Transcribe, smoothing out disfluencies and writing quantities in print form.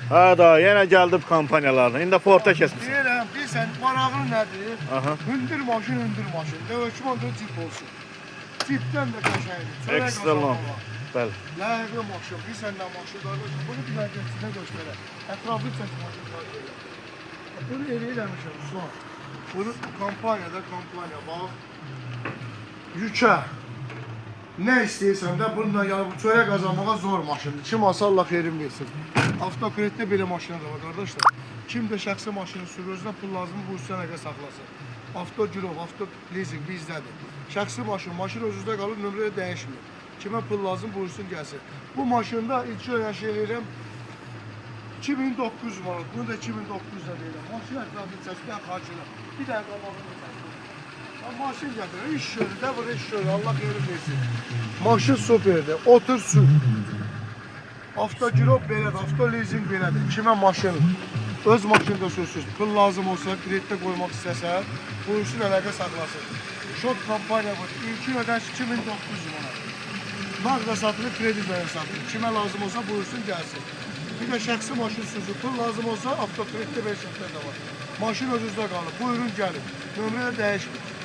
Ha da yenə gəldi kampaniyalarına. İndi Forda kesmişsin. Deyirəm, bilsən, marağın nədir? Aha. Hündür maşın. Dövüşmən də cip olsun. Cipdən də qəşəngdir. Çörək Excellent. qazanma var. Bəli. Ləğəqli maşın, bilsən nə maşınlar. Bunu bir dənə sizə göstərək. Ətraflı çək maşınlar verir. Bunu eləmişəm, son. Bunu kampanya, bax. Yükə. Nə istəyirsən də bununla yəni bu çörək qazanmağa zor maşındır. Kim alsa Allah xeyrin versin. Avtokreditdə belə maşına da var qardaşlar. Kim də şəxsi maşını sürür, özünə pul lazımdır, bu üstünə saxlasın. Avto girov, avto leasing bizdədir. Şəxsi maşın özünüzdə qalır, nömrəyə dəyişmir. Kimə pul lazım, buyursun gəlsin. Bu maşında ilk öyrəş eləyirəm 2900 manat. Bunu da 2900'də deyirəm. Maşın ətrafını çəkdən xarcına. Bir dənə qabağını çəkdən. Maşın gətirir, iş görür də, burada iş görür, Allah xeyrin versin. Maşın superdir, otur sür. Avtogirov belədir, avto leasing belədir. Kimə maşın, öz maşında sürsüz, pul lazım olsa, kreditdə qoymaq istəsə, buyursun əlaqə saxlasın. Şok kampanya var, ilkin ödəş 2900 manat. Mağda satılır, kredi üzrə satılır. Kimə lazım olsa buyursun gəlsin. Bir də şəxsi maşın sürsün, pul lazım olsa avtokreditdə 5 də var. Maşın özünüzdə qalır, buyurun gəlin. Nömrəyə dəyişmir.